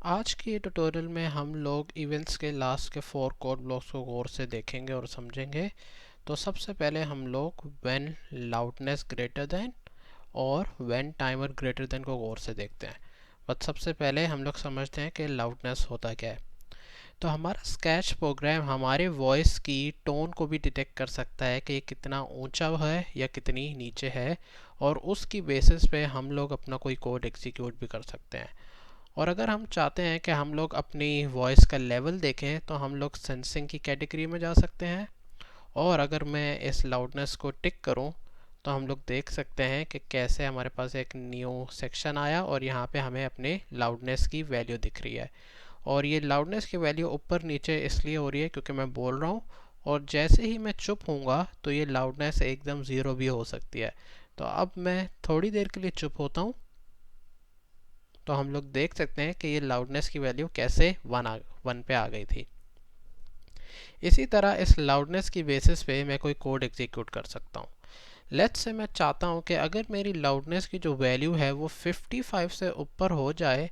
आज की ट्यूटोरियल में हम लोग इवेंट्स के लास्ट के 4 कोड ब्लॉक्स को गौर से देखेंगे और समझेंगे। तो सबसे पहले हम लोग व्हेन लाउडनेस ग्रेटर देन और व्हेन टाइमर ग्रेटर देन को गौर से देखते हैं। बट सबसे पहले हम लोग समझते हैं कि लाउडनेस होता क्या है। तो हमारा स्केच प्रोग्राम हमारे वॉइस की टोन को भी डिटेक्ट कर सकता है कि ये कितना ऊंचा है या कितनी नीचे है, और उसकी बेसिस पे हम लोग अपना कोई कोड एग्जीक्यूट भी कर सकते हैं। और अगर हम चाहते हैं कि हम लोग अपनी वॉइस का लेवल देखें तो हम लोग सेंसिंग की कैटेगरी में जा सकते हैं। और अगर मैं इस लाउडनेस को टिक करूं तो हम लोग देख सकते हैं कि कैसे हमारे पास एक न्यू सेक्शन आया और यहाँ पे हमें अपने लाउडनेस की वैल्यू दिख रही है। और ये लाउडनेस की वैल्यू ऊपर नीचे इसलिए हो रही है क्योंकि मैं बोल रहा हूँ, और जैसे ही मैं चुप होऊंगा तो ये लाउडनेस एकदम ज़ीरो भी हो सकती है। तो अब मैं थोड़ी देर के लिए चुप होता हूँ तो हम लोग देख सकते हैं कि ये लाउडनेस की वैल्यू कैसे वन पे आ गई थी। इसी तरह इस लाउडनेस की बेसिस पे मैं कोई कोड एग्जीक्यूट कर सकता हूँ। लेट्स से मैं चाहता हूँ कि अगर मेरी लाउडनेस की जो वैल्यू है वो 55 से ऊपर हो जाए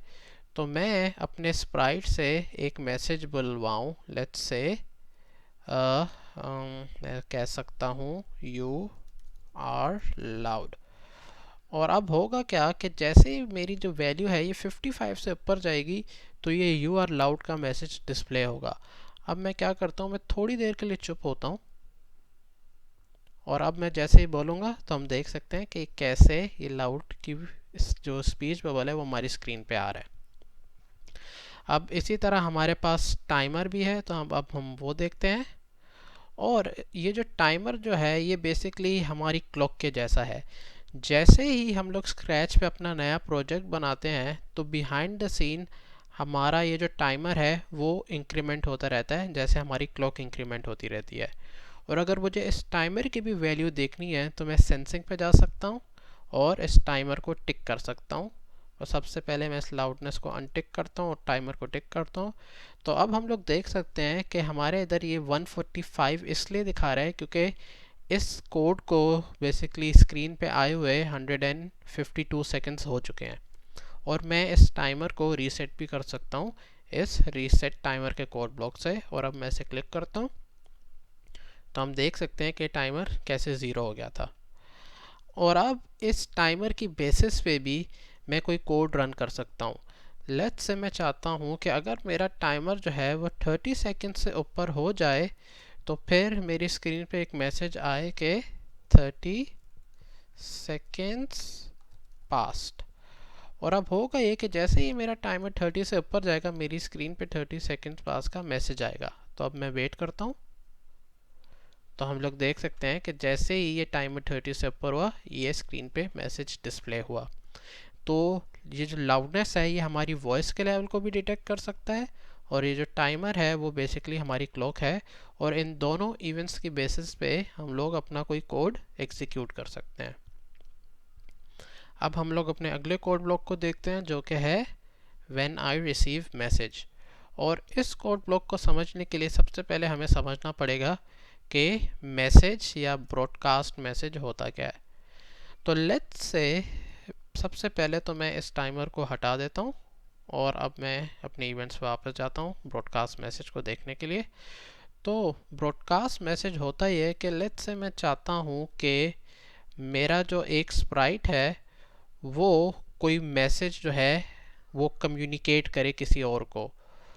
तो मैं अपने स्प्राइट से एक मैसेज बुलवाऊँ। लेट्स से मैं कह सकता हूँ यू आर लाउड। और अब होगा क्या कि जैसे ही मेरी जो वैल्यू है ये 55 से ऊपर जाएगी तो ये यू आर लाउड का मैसेज डिस्प्ले होगा। अब मैं क्या करता हूँ, मैं थोड़ी देर के लिए चुप होता हूँ और अब मैं जैसे ही बोलूँगा तो हम देख सकते हैं कि कैसे ये लाउड की जो स्पीच बबल है वो हमारी स्क्रीन पे आ रहा है। अब इसी तरह हमारे पास टाइमर भी है, तो अब हम वो देखते हैं। और ये जो टाइमर जो है ये बेसिकली हमारी क्लॉक के जैसा है। जैसे ही हम लोग स्क्रैच पे अपना नया प्रोजेक्ट बनाते हैं तो बिहाइंड द सीन हमारा ये जो टाइमर है वो इंक्रीमेंट होता रहता है जैसे हमारी क्लॉक इंक्रीमेंट होती रहती है। और अगर मुझे इस टाइमर की भी वैल्यू देखनी है तो मैं सेंसिंग पे जा सकता हूँ और इस टाइमर को टिक कर सकता हूँ। और सबसे पहले मैं इस लाउडनेस को अनटिक करता हूँ और टाइमर को टिक करता हूँ। तो अब हम लोग देख सकते हैं कि हमारे इधर ये 145 इसलिए दिखा रहा है क्योंकि इस कोड को बेसिकली स्क्रीन पे आए हुए 152 सेकंड्स हो चुके हैं। और मैं इस टाइमर को रीसेट भी कर सकता हूँ इस रीसेट टाइमर के कोड ब्लॉक से। और अब मैं इसे क्लिक करता हूँ तो हम देख सकते हैं कि टाइमर कैसे ज़ीरो हो गया था। और अब इस टाइमर की बेसिस पे भी मैं कोई कोड रन कर सकता हूँ। लेट्स से मैं चाहता हूँ कि अगर मेरा टाइमर जो है वो 30 सेकंड से ऊपर हो जाए तो फिर मेरी स्क्रीन पे एक मैसेज आए कि 30 सेकेंड्स पास्ट। और अब होगा ये कि जैसे ही मेरा टाइमर 30 से ऊपर जाएगा मेरी स्क्रीन पे 30 सेकेंड्स पास का मैसेज आएगा। तो अब मैं वेट करता हूँ तो हम लोग देख सकते हैं कि जैसे ही ये टाइमर 30 से ऊपर हुआ ये स्क्रीन पे मैसेज डिस्प्ले हुआ। तो ये जो लाउडनेस है ये हमारी वॉइस के लेवल को भी डिटेक्ट कर सकता है, और ये जो टाइमर है वो बेसिकली हमारी क्लॉक है। और इन दोनों इवेंट्स की बेसिस पे हम लोग अपना कोई कोड एग्जीक्यूट कर सकते हैं। अब हम लोग अपने अगले कोड ब्लॉक को देखते हैं जो कि है व्हेन आई रिसीव मैसेज। और इस कोड ब्लॉक को समझने के लिए सबसे पहले हमें समझना पड़ेगा कि मैसेज या ब्रॉडकास्ट मैसेज होता क्या है। तो लेट्स से सबसे पहले तो मैं इस टाइमर को हटा देता हूँ और अब मैं अपने इवेंट्स पर वापस जाता हूँ ब्रॉडकास्ट मैसेज को देखने के लिए। तो ब्रॉडकास्ट मैसेज होता ही है कि लेट्स से मैं चाहता हूँ कि मेरा जो एक स्प्राइट है वो कोई मैसेज जो है वो कम्युनिकेट करे किसी और को।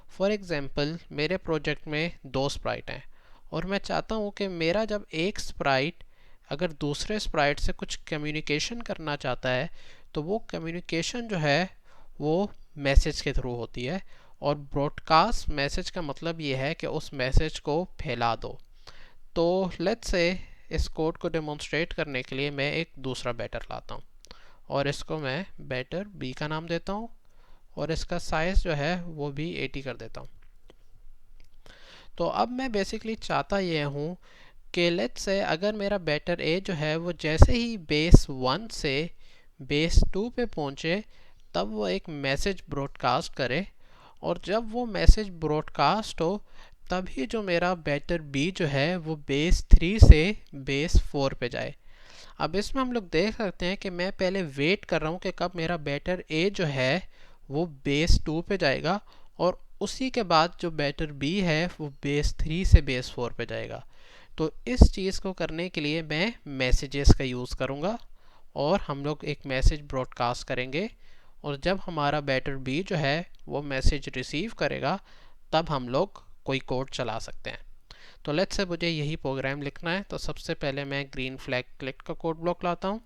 फॉर एग्ज़ाम्पल मेरे प्रोजेक्ट में 2 स्प्राइट हैं और मैं चाहता हूँ कि मेरा जब एक स्प्राइट अगर दूसरे स्प्राइट से कुछ कम्युनिकेशन करना चाहता है तो वो कम्युनिकेशन जो है वो मैसेज के थ्रू होती है। और ब्रॉडकास्ट मैसेज का मतलब ये है कि उस मैसेज को फैला दो। तो लेट्स से इस कोड को डेमोन्स्ट्रेट करने के लिए मैं एक दूसरा बैटर लाता हूँ और इसको मैं बैटर बी का नाम देता हूँ और इसका साइज़ जो है वो भी 80 कर देता हूँ। तो अब मैं बेसिकली चाहता ये हूँ कि लेट्स से अगर मेरा बैटर ए जो है वो जैसे ही बेस 1 से बेस 2 पे पहुँचे तब वो एक मैसेज ब्रॉडकास्ट करे, और जब वो मैसेज ब्रॉडकास्ट हो तभी जो मेरा बैटर बी जो है वो बेस 3 से बेस 4 पे जाए। अब इसमें हम लोग देख सकते हैं कि मैं पहले वेट कर रहा हूँ कि कब मेरा बैटर ए जो है वो बेस 2 पे जाएगा और उसी के बाद जो बैटर बी है वो बेस 3 से बेस 4 पे जाएगा। तो इस चीज़ को करने के लिए मैं मैसेजेस का यूज़ करूँगा और हम लोग एक मैसेज ब्रॉडकास्ट करेंगे, और जब हमारा बैटर बी जो है वो मैसेज रिसीव करेगा तब हम लोग कोई कोड चला सकते हैं। तो लेट्स से मुझे यही प्रोग्राम लिखना है। तो सबसे पहले मैं ग्रीन फ्लैग क्लिक का कोड ब्लॉक लाता हूँ।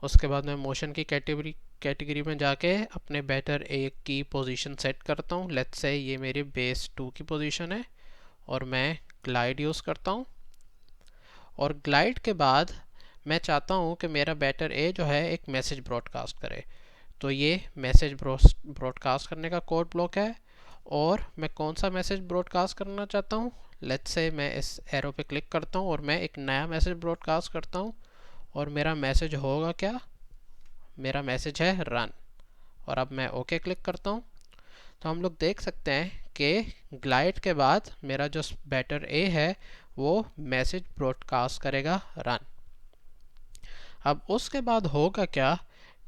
उसके बाद मैं मोशन की कैटेगरी में जाके अपने बैटर ए की पोजीशन सेट करता हूँ। लेट्स से ये मेरी बेस 2 की पोजीशन है और मैं ग्लाइड यूज़ करता हूँ। और ग्लाइड के बाद मैं चाहता हूँ कि मेरा बैटर ए जो है एक मैसेज ब्रॉडकास्ट करे। तो ये मैसेज ब्रॉडकास्ट करने का कोड ब्लॉक है। और मैं कौन सा मैसेज ब्रॉडकास्ट करना चाहता हूँ, लेट्स से मैं इस एरो पे क्लिक करता हूँ और मैं एक नया मैसेज ब्रॉडकास्ट करता हूँ। और मेरा मैसेज होगा क्या, मेरा मैसेज है रन। और अब मैं ओके क्लिक करता हूँ। तो हम लोग देख सकते हैं कि ग्लाइड के बाद मेरा जो बैटर ए है वो मैसेज ब्रॉडकास्ट करेगा रन। अब उसके बाद होगा क्या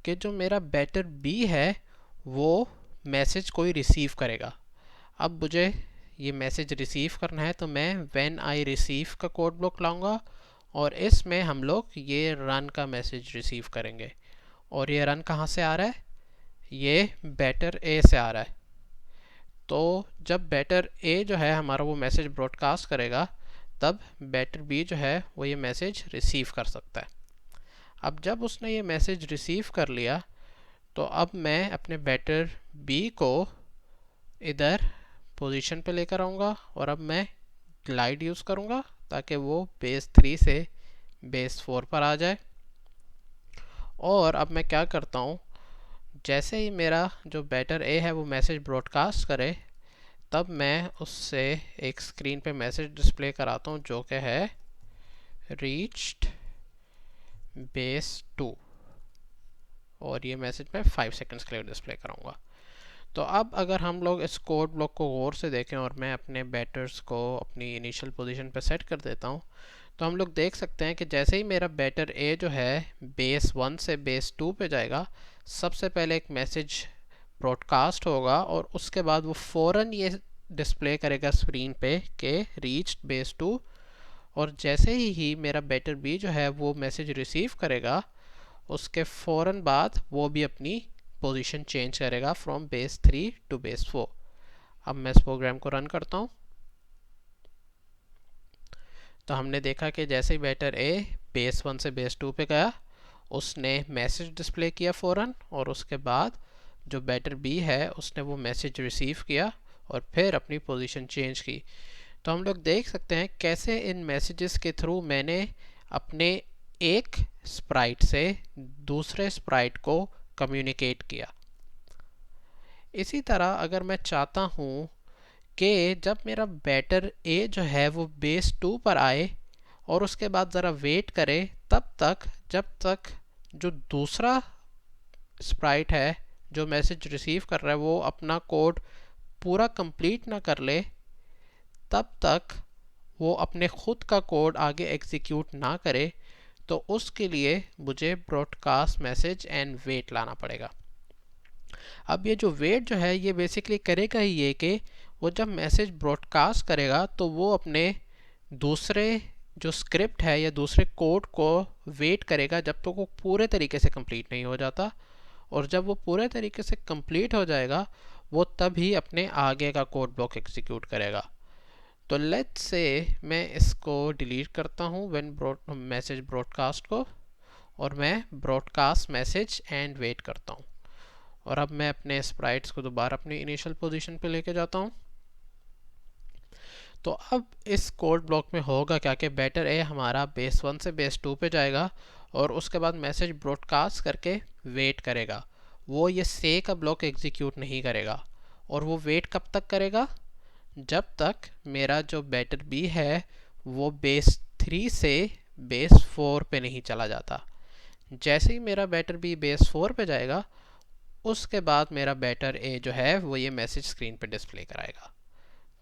कि जो मेरा बैटर बी है वो मैसेज कोई रिसीव करेगा। अब मुझे ये मैसेज रिसीव करना है तो मैं व्हेन आई रिसीव का कोड ब्लॉक लाऊंगा और इसमें हम लोग ये रन का मैसेज रिसीव करेंगे। और ये रन कहाँ से आ रहा है, ये बैटर ए से आ रहा है। तो जब बैटर ए जो है हमारा वो मैसेज ब्रॉडकास्ट करेगा तब बैटर बी जो है वो ये मैसेज रिसीव कर सकता है। अब जब उसने ये मैसेज रिसीव कर लिया तो अब मैं अपने बैटर बी को इधर पोजीशन पे लेकर आऊँगा और अब मैं ग्लाइड यूज़ करूँगा ताकि वो बेस 3 से बेस 4 पर आ जाए। और अब मैं क्या करता हूँ, जैसे ही मेरा जो बैटर ए है वो मैसेज ब्रॉडकास्ट करे तब मैं उससे एक स्क्रीन पे मैसेज डिस्प्ले कराता हूँ जो कि है रीच्ड बेस 2, और ये मैसेज मैं 5 सेकंड्स के लिए डिस्प्ले कराऊंगा। तो अब अगर हम लोग इस कोड ब्लॉक को गौर से देखें और मैं अपने बैटर्स को अपनी इनिशियल पोजीशन पे सेट कर देता हूँ तो हम लोग देख सकते हैं कि जैसे ही मेरा बैटर ए जो है बेस 1 से बेस 2 पे जाएगा, सबसे पहले एक मैसेज ब्रॉडकास्ट होगा और उसके बाद वो फ़ौरन ये डिस्प्ले करेगा स्क्रीन पे कि रीच्ड बेस 2। और जैसे ही मेरा बैटर बी जो है वो मैसेज रिसीव करेगा उसके फ़ौरन बाद वो भी अपनी पोजीशन चेंज करेगा फ्रॉम बेस 3 टू बेस 4। अब मैं इस प्रोग्राम को रन करता हूँ तो हमने देखा कि जैसे ही बैटर ए बेस 1 से बेस 2 पे गया उसने मैसेज डिस्प्ले किया फ़ौरन, और उसके बाद जो बैटर बी है उसने वो मैसेज रिसीव किया और फिर अपनी पोजीशन चेंज की। तो हम लोग देख सकते हैं कैसे इन मैसेजेस के थ्रू मैंने अपने एक स्प्राइट से दूसरे स्प्राइट को कम्युनिकेट किया। इसी तरह अगर मैं चाहता हूँ कि जब मेरा बैटर ए जो है वो बेस 2 पर आए और उसके बाद ज़रा वेट करे तब तक जब तक जो दूसरा स्प्राइट है जो मैसेज रिसीव कर रहा है वो अपना कोड पूरा कंप्लीट ना कर ले, तब तक वो अपने खुद का कोड आगे एग्जीक्यूट ना करे, तो उसके लिए मुझे ब्रॉडकास्ट मैसेज एंड वेट लाना पड़ेगा। अब ये जो वेट जो है ये बेसिकली करेगा ही ये कि वो जब मैसेज ब्रॉडकास्ट करेगा तो वो अपने दूसरे जो स्क्रिप्ट है या दूसरे कोड को वेट करेगा जब तक वो पूरे तरीके से कंप्लीट नहीं हो जाता, और जब वो पूरे तरीके से कंप्लीट हो जाएगा वो तभी अपने आगे का कोड ब्लॉक एग्जीक्यूट करेगा। तो लेट्स से मैं इसको डिलीट करता हूँ व्हेन मैसेज ब्रॉडकास्ट को, और मैं ब्रॉडकास्ट मैसेज एंड वेट करता हूँ। और अब मैं अपने स्प्राइट्स को दोबारा अपनी इनिशियल पोजीशन पे लेके जाता हूँ। तो अब इस कोड ब्लॉक में होगा क्या कि बैटर ए हमारा बेस 1 से बेस 2 पे जाएगा और उसके बाद मैसेज ब्रॉडकास्ट करके वेट करेगा। वो ये से का ब्लॉक एग्जीक्यूट नहीं करेगा, और वो वेट कब तक करेगा, जब तक मेरा जो बैटर बी है वो बेस 3 से बेस 4 पे नहीं चला जाता। जैसे ही मेरा बैटर बी बेस 4 पे जाएगा उसके बाद मेरा बैटर ए जो है वो ये मैसेज स्क्रीन पे डिस्प्ले कराएगा।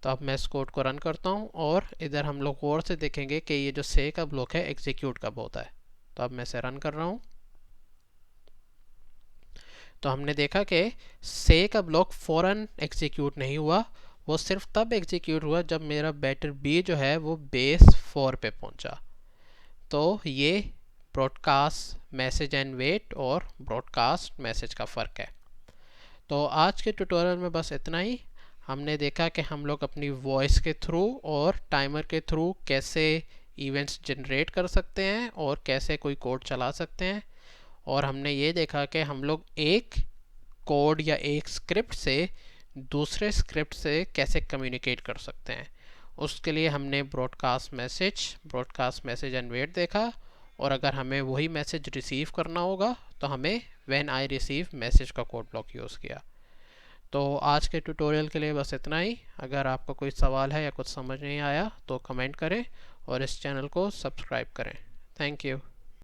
तो अब मैं इस कोड को रन करता हूँ और इधर हम लोग और से देखेंगे कि ये जो से का ब्लॉक है एग्जीक्यूट कब होता है। तो अब मैं इसे रन कर रहा हूँ। तो हमने देखा कि से का ब्लॉक फ़ौरन एग्जीक्यूट नहीं हुआ, वो सिर्फ तब एग्जीक्यूट हुआ जब मेरा बैटर बी जो है वो बेस 4 पे पहुंचा। तो ये ब्रॉडकास्ट मैसेज एंड वेट और ब्रॉडकास्ट मैसेज का फ़र्क है। तो आज के ट्यूटोरियल में बस इतना ही। हमने देखा कि हम लोग अपनी वॉइस के थ्रू और टाइमर के थ्रू कैसे इवेंट्स जनरेट कर सकते हैं और कैसे कोई कोड चला सकते हैं, और हमने ये देखा कि हम लोग एक कोड या एक स्क्रिप्ट से दूसरे स्क्रिप्ट से कैसे कम्युनिकेट कर सकते हैं। उसके लिए हमने ब्रॉडकास्ट मैसेज एंड वेट देखा, और अगर हमें वही मैसेज रिसीव करना होगा तो हमें व्हेन आई रिसीव मैसेज का कोड ब्लॉक यूज़ किया। तो आज के ट्यूटोरियल के लिए बस इतना ही। अगर आपका कोई सवाल है या कुछ समझ नहीं आया तो कमेंट करें और इस चैनल को सब्सक्राइब करें। Thank you.